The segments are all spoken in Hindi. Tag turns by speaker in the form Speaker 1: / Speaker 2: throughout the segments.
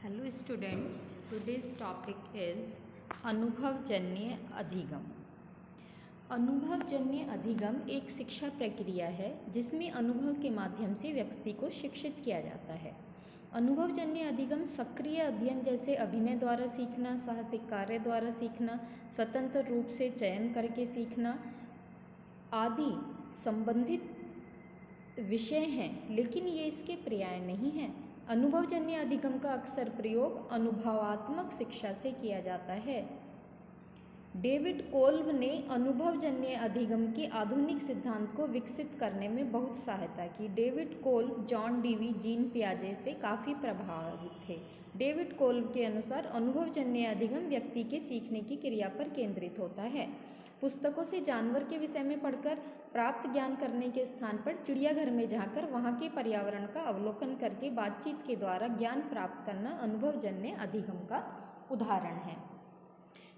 Speaker 1: Hello students, today's topic is अनुभवजन्य अधिगम। अनुभवजन्य अधिगम एक शिक्षा प्रक्रिया है जिसमें अनुभव के माध्यम से व्यक्ति को शिक्षित किया जाता है। अनुभवजन्य अधिगम सक्रिय अध्ययन जैसे अभिनय द्वारा सीखना, साहसिक कार्य द्वारा सीखना, स्वतंत्र रूप से चयन करके सीखना आदि संबंधित विषय हैं, लेकिन ये इसके पर्याय नहीं हैं। अनुभवजन्य अधिगम का अक्सर प्रयोग अनुभवात्मक शिक्षा से किया जाता है। डेविड कोल्ब ने अनुभवजन्य अधिगम के आधुनिक सिद्धांत को विकसित करने में बहुत सहायता की। David Kolb John Dewey, Jean पियाजे से काफ़ी प्रभावित थे। डेविड कोल्ब के अनुसार अनुभवजन्य अधिगम व्यक्ति के सीखने की क्रिया पर केंद्रित होता है। पुस्तकों से जानवर के विषय में पढ़कर प्राप्त ज्ञान करने के स्थान पर चिड़ियाघर में जाकर वहाँ के पर्यावरण का अवलोकन करके बातचीत के द्वारा ज्ञान प्राप्त करना अनुभवजन्य अधिगम का उदाहरण है।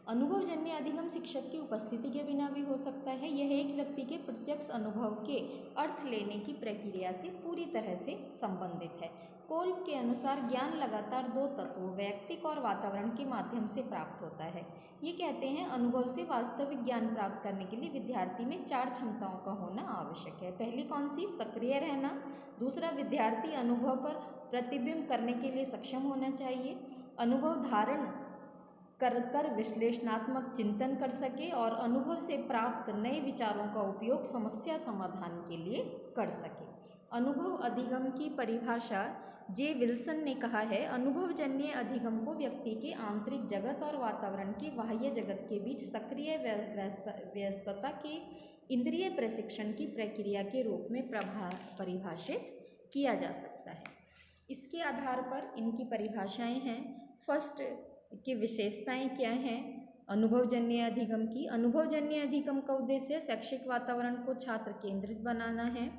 Speaker 1: अनुभवजन्य अधिगम शिक्षक की उपस्थिति के बिना भी हो सकता है। यह एक व्यक्ति के प्रत्यक्ष अनुभव के अर्थ लेने की प्रक्रिया से पूरी तरह से संबंधित है। कोल्ब के अनुसार ज्ञान लगातार दो तत्वों वैयक्तिक और वातावरण के माध्यम से प्राप्त होता है। ये कहते हैं अनुभव से वास्तविक ज्ञान प्राप्त करने के लिए विद्यार्थी में 4 क्षमताओं का होना आवश्यक है। पहली कौन सी? सक्रिय रहना। दूसरा, विद्यार्थी अनुभव पर प्रतिबिंब करने के लिए सक्षम होना चाहिए। अनुभव धारण कर विश्लेषणात्मक चिंतन कर सके और अनुभव से प्राप्त नए विचारों का उपयोग समस्या समाधान के लिए कर सके। अनुभव अधिगम की परिभाषा जे विल्सन ने कहा है, अनुभवजन्य अधिगम को व्यक्ति के आंतरिक जगत और वातावरण के बाह्य जगत के बीच सक्रिय व्यस्तता के इंद्रिय प्रशिक्षण की प्रक्रिया के रूप में परिभाषित किया जा सकता है। इसके आधार पर इनकी परिभाषाएं हैं। फर्स्ट की विशेषताएं क्या हैं अनुभवजन्य अधिगम की? अनुभवजन्य अधिगम का उद्देश्य शैक्षिक वातावरण को छात्र केंद्रित बनाना है।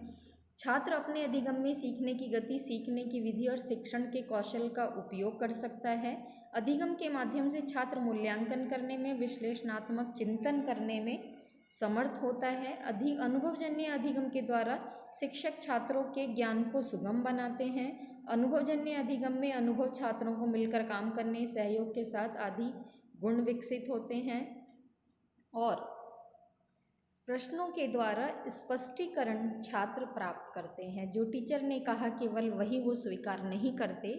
Speaker 1: छात्र अपने अधिगम में सीखने की गति, सीखने की विधि और शिक्षण के कौशल का उपयोग कर सकता है। अधिगम के माध्यम से छात्र मूल्यांकन करने में, विश्लेषणात्मक चिंतन करने में समर्थ होता है। अनुभवजन्य अधिगम के द्वारा शिक्षक छात्रों के ज्ञान को सुगम बनाते हैं। अनुभवजन्य अधिगम में अनुभव छात्रों को मिलकर काम करने, सहयोग के साथ आदि गुण विकसित होते हैं और प्रश्नों के द्वारा स्पष्टीकरण छात्र प्राप्त करते हैं। जो टीचर ने कहा केवल वही वो स्वीकार नहीं करते,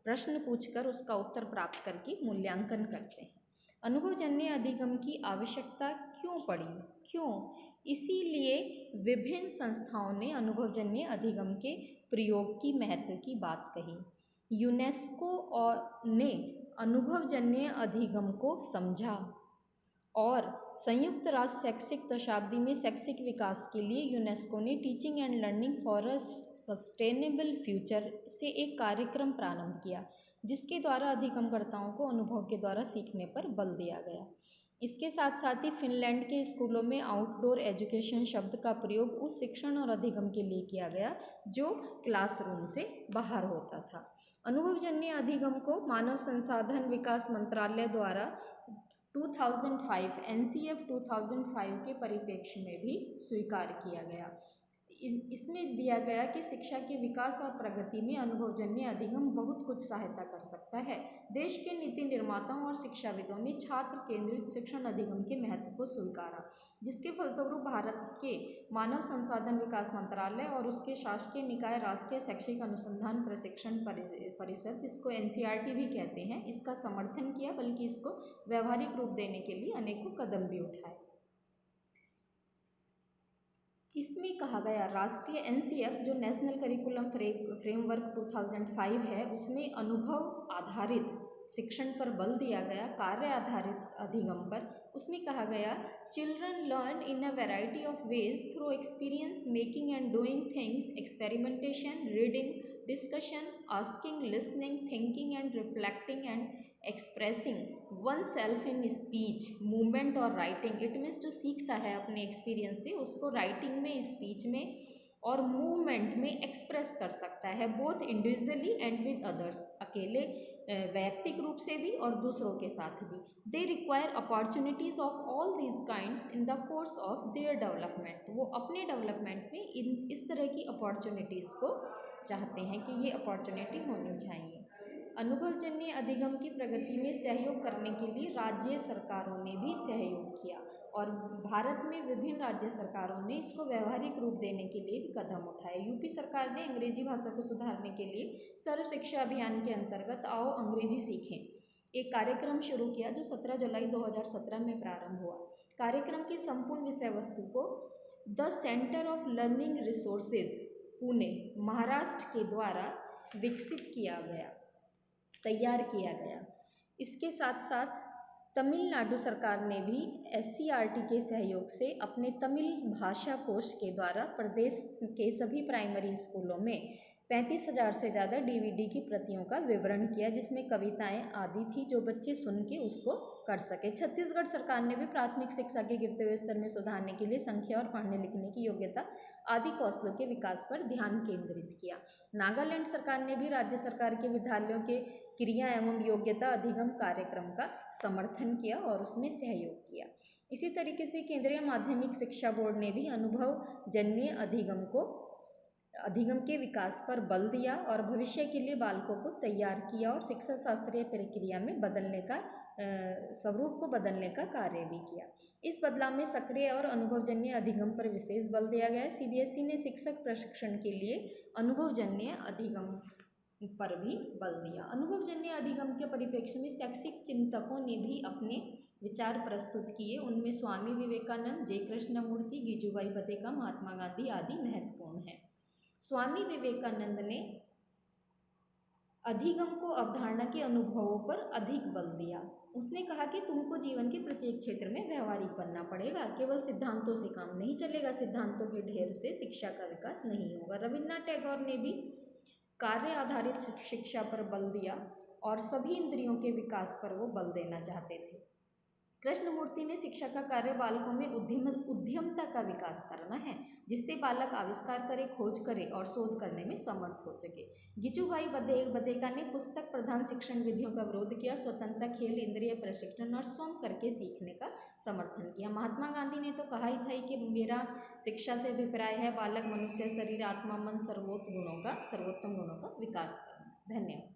Speaker 1: प्रश्न पूछकर उसका उत्तर प्राप्त करके मूल्यांकन करते हैं। अनुभवजन्य अधिगम की आवश्यकता क्यों पड़ी? क्यों? इसीलिए विभिन्न संस्थाओं ने अनुभवजन्य अधिगम के प्रयोग की महत्व की बात कही। यूनेस्को ने अनुभवजन्य अधिगम को समझा और संयुक्त राष्ट्र शैक्षिक दशाब्दी में शैक्षिक विकास के लिए यूनेस्को ने teaching and learning for a sustainable future से एक कार्यक्रम प्रारंभ किया, जिसके द्वारा अधिगमकर्ताओं को अनुभव के द्वारा सीखने पर बल दिया गया। इसके साथ साथ ही फिनलैंड के स्कूलों में आउटडोर एजुकेशन शब्द का प्रयोग उस शिक्षण और अधिगम के लिए किया गया जो क्लासरूम से बाहर होता था। अनुभवजन्य अधिगम को मानव संसाधन विकास मंत्रालय द्वारा 2005 NCF 2005 के परिप्रेक्ष्य में भी स्वीकार किया गया। इसमें दिया गया कि शिक्षा के विकास और प्रगति में अनुभवजन्य अधिगम बहुत कुछ सहायता कर सकता है। देश के नीति निर्माताओं और शिक्षाविदों ने छात्र केंद्रित शिक्षण अधिगम के महत्व को स्वीकारा, जिसके फलस्वरूप भारत के मानव संसाधन विकास मंत्रालय और उसके शासकीय निकाय राष्ट्रीय शैक्षिक अनुसंधान प्रशिक्षण परिषद, जिसको NCERT भी कहते हैं, इसका समर्थन किया, बल्कि इसको व्यवहारिक रूप देने के लिए अनेकों कदम भी उठाए। इसमें कहा गया राष्ट्रीय NCF जो नेशनल करिकुलम फ्रेमवर्क 2005 है, उसमें अनुभव आधारित शिक्षण पर बल दिया गया, कार्य आधारित अधिगम पर। उसमें कहा गया children learn in a variety of ways through experience making and doing things, experimentation, reading, discussion, asking, listening, thinking and reflecting and expressing one self in speech, movement और राइटिंग। इट मीन्स जो सीखता है अपने एक्सपीरियंस से, उसको राइटिंग में, स्पीच में और मूवमेंट में एक्सप्रेस कर सकता है, both individually and with others, अकेले वैयक्तिक रूप से भी और दूसरों के साथ भी। They require opportunities of all these kinds in the course of their development. वो अपने डेवलपमेंट में इस तरह की अपॉर्चुनिटीज़ को चाहते हैं कि ये अपॉर्चुनिटी होनी चाहिए। अनुभवजन्य अधिगम की प्रगति में सहयोग करने के लिए राज्य सरकारों ने भी सहयोग किया और भारत में विभिन्न राज्य सरकारों ने इसको व्यवहारिक रूप देने के लिए भी कदम उठाए। यूपी सरकार ने अंग्रेजी भाषा को सुधारने के लिए सर्व शिक्षा अभियान के अंतर्गत आओ अंग्रेजी सीखें एक कार्यक्रम शुरू किया जो 17 जुलाई 2017 में प्रारंभ हुआ। कार्यक्रम की संपूर्ण विषय वस्तु को the centre of learning resources Pune Maharashtra के द्वारा विकसित किया गया, तैयार किया गया। इसके साथ साथ तमिलनाडु सरकार ने भी SCERT के सहयोग से अपने तमिल भाषा कोष के द्वारा प्रदेश के सभी प्राइमरी स्कूलों में 35,000 से ज़्यादा DVD की प्रतियों का विवरण किया, जिसमें कविताएं आदि थी जो बच्चे सुन के उसको कर सके। छत्तीसगढ़ सरकार ने भी प्राथमिक शिक्षा के गिरते हुए स्तर में सुधारने के लिए संख्या और पढ़ने लिखने की योग्यता आदि कौशलों के विकास पर ध्यान केंद्रित किया। नागालैंड सरकार ने भी राज्य सरकार के विद्यालयों के क्रिया एवं योग्यता अधिगम कार्यक्रम का समर्थन किया और उसमें सहयोग किया। इसी तरीके से केंद्रीय माध्यमिक शिक्षा बोर्ड ने भी अनुभवजन्य अधिगम के विकास पर बल दिया और भविष्य के लिए बालकों को तैयार किया और शिक्षा शास्त्रीय प्रक्रिया में बदलने का स्वरूप को बदलने का कार्य भी किया। इस बदलाव में सक्रिय और अनुभवजन्य अधिगम पर विशेष बल दिया गया। CBSE ने शिक्षक प्रशिक्षण के लिए अनुभवजन्य अधिगम पर भी बल दिया। अनुभवजन्य अधिगम के परिप्रेक्ष्य में शैक्षिक चिंतकों ने भी अपने विचार प्रस्तुत किए। उनमें स्वामी विवेकानंद, J. कृष्णमूर्ति, गिजुभाई बधेका, महात्मा गांधी आदि महत्वपूर्ण हैं। स्वामी विवेकानंद ने अधिगम को अवधारणा के अनुभवों पर अधिक बल दिया। उसने कहा कि तुमको जीवन के प्रत्येक क्षेत्र में व्यवहारिक बनना पड़ेगा, केवल सिद्धांतों से काम नहीं चलेगा, सिद्धांतों के ढेर से शिक्षा का विकास नहीं होगा। रविन्द्रनाथ टैगोर ने भी कार्य आधारित शिक्षा पर बल दिया और सभी इंद्रियों के विकास पर वो बल देना चाहते थे। कृष्णमूर्ति ने शिक्षा का कार्य बालकों में उद्यमता का विकास करना है, जिससे बालक आविष्कार करे, खोज करे और शोध करने में समर्थ हो सके। गिजुभाई बधेका ने पुस्तक प्रधान शिक्षण विधियों का विरोध किया, स्वतंत्रता, खेल, इंद्रिय प्रशिक्षण और स्वयं करके सीखने का समर्थन किया। महात्मा गांधी ने तो कहा ही था कि मेरा शिक्षा से अभिप्राय है बालक, मनुष्य, शरीर, आत्मा, मन सर्वोत्तम गुणों का विकास करना। धन्यवाद।